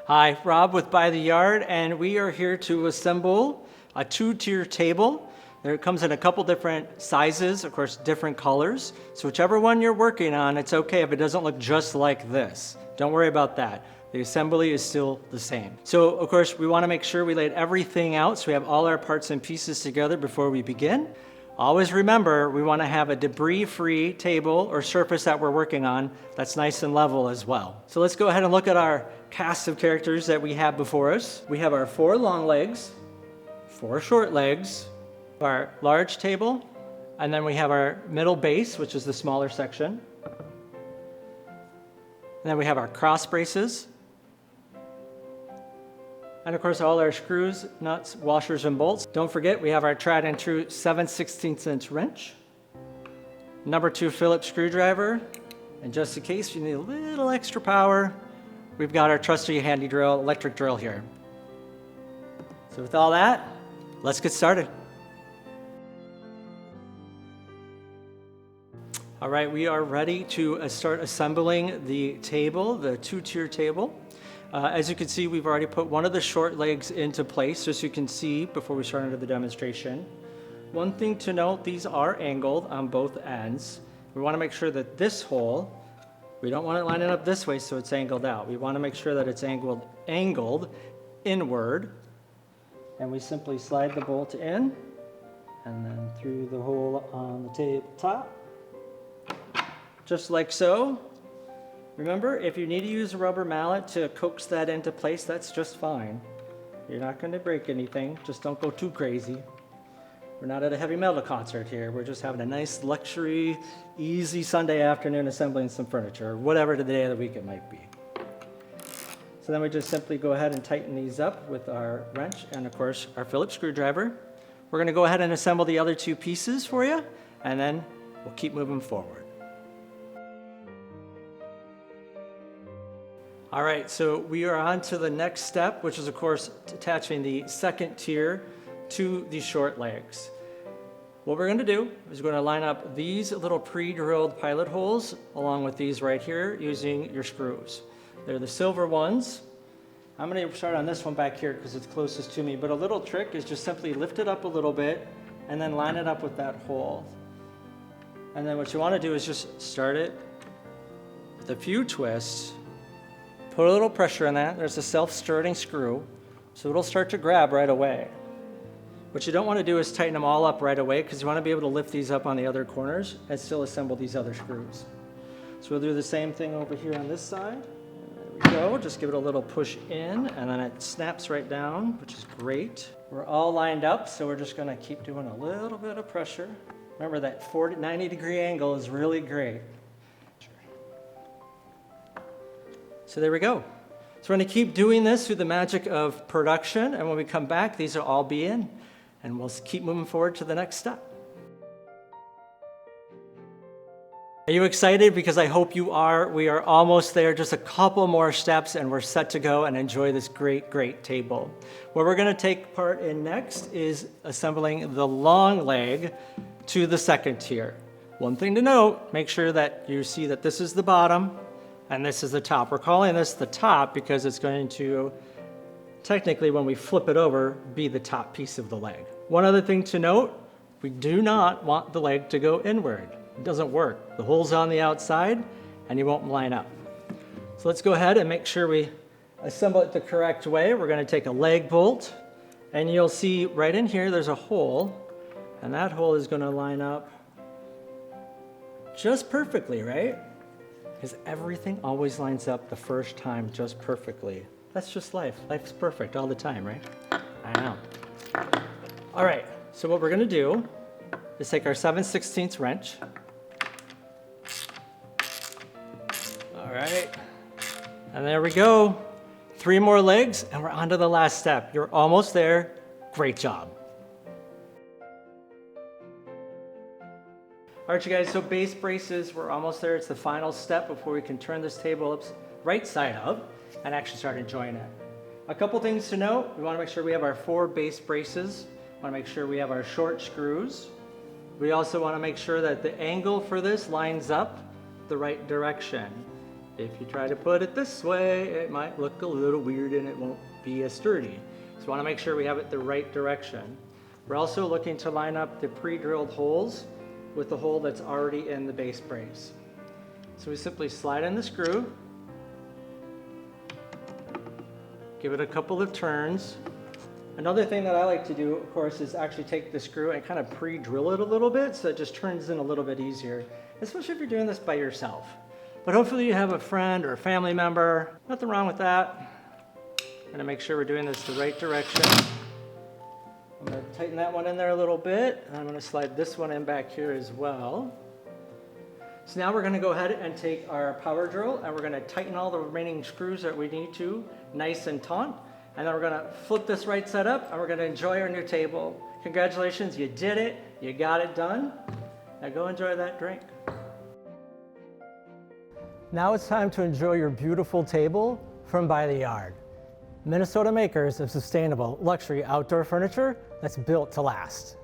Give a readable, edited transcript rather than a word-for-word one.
Hi, Rob with By the Yard, and we are here to assemble a two-tier table. It comes in a couple different sizes, of course, different colors. So whichever one you're working on, it's okay if it doesn't look just like this. Don't worry about that. The assembly is still the same. So, of course, we want to make sure we laid everything out so we have all our parts and pieces together before we begin. Always remember, we want to have a debris-free table or surface that we're working on that's nice and level as well. So let's go ahead and look at our cast of characters that we have before us. We have our 4 long legs, 4 short legs, our large table, and then we have our middle base, which is the smaller section. And then we have our cross braces. And of course, all our screws, nuts, washers, and bolts. Don't forget, we have our tried and true 7/16" wrench, number 2 Phillips screwdriver, and just in case you need a little extra power, we've got our trusty handy drill, electric drill here. So with all that, let's get started. All right, we are ready to start assembling the table, the two-tier table. As you can see, we've already put one of the short legs into place, just so you can see before we start into the demonstration. One thing to note, these are angled on both ends. We want to make sure that this hole, we don't want it lining up this way so it's angled out. We want to make sure that it's angled inward. And we simply slide the bolt in and then through the hole on the tabletop, just like so. Remember, if you need to use a rubber mallet to coax that into place, that's just fine. You're not going to break anything. Just don't go too crazy. We're not at a heavy metal concert here. We're just having a nice luxury, easy Sunday afternoon assembling some furniture, or whatever the day of the week it might be. So then we just simply go ahead and tighten these up with our wrench and, of course, our Phillips screwdriver. We're going to go ahead and assemble the other 2 pieces for you, and then we'll keep moving forward. All right, so we are on to the next step, which is, of course, attaching the second tier to the short legs. What we're going to do is we're going to line up these little pre-drilled pilot holes along with these right here using your screws. They're the silver ones. I'm going to start on this one back here because it's closest to me, but a little trick is just simply lift it up a little bit and then line it up with that hole. And then what you want to do is just start it with a few twists. Put a little pressure on that. There's a self-starting screw, so it'll start to grab right away. What you don't want to do is tighten them all up right away because you want to be able to lift these up on the other corners and still assemble these other screws. So we'll do the same thing over here on this side. There we go. Just give it a little push in, and then it snaps right down, which is great. We're all lined up, so we're just going to keep doing a little bit of pressure. Remember that 90-degree angle is really great. So there we go. So we're going to keep doing this through the magic of production, and when we come back, these will all be in, and we'll keep moving forward to the next step. Are you excited? Because I hope you are. We are almost there, just a couple more steps, and we're set to go and enjoy this great, great table. What we're going to take part in next is assembling the long leg to the second tier. One thing to note, make sure that you see that this is the bottom, and this is the top. We're calling this the top because it's going to, technically when we flip it over, be the top piece of the leg. One other thing to note, we do not want the leg to go inward. It doesn't work. The hole's on the outside and you won't line up. So let's go ahead and make sure we assemble it the correct way. We're going to take a leg bolt, and you'll see right in here there's a hole, and that hole is going to line up just perfectly, right? Because everything always lines up the first time just perfectly. That's just life. Life's perfect all the time, right? I know. All right, so what we're going to do is take our 7/16" wrench. All right, and there we go. 3 more legs, and we're on to the last step. You're almost there. Great job. All right, you guys, so base braces, we're almost there. It's the final step before we can turn this table up right side up and actually start enjoying it. A couple things to note. We want to make sure we have our 4 base braces. We want to make sure we have our short screws. We also want to make sure that the angle for this lines up the right direction. If you try to put it this way, it might look a little weird and it won't be as sturdy. So we want to make sure we have it the right direction. We're also looking to line up the pre-drilled holes with the hole that's already in the base brace. So we simply slide in the screw, give it a couple of turns. Another thing that I like to do, of course, is actually take the screw and kind of pre-drill it a little bit so it just turns in a little bit easier, especially if you're doing this by yourself. But hopefully you have a friend or a family member. Nothing wrong with that. I'm gonna make sure we're doing this the right direction. I'm gonna tighten that one in there a little bit, and I'm gonna slide this one in back here as well. So now we're gonna go ahead and take our power drill and we're gonna tighten all the remaining screws that we need to, nice and taut. And then we're gonna flip this right side up and we're gonna enjoy our new table. Congratulations, you did it, you got it done. Now go enjoy that drink. Now it's time to enjoy your beautiful table from By the Yard. Minnesota makers of sustainable luxury outdoor furniture that's built to last.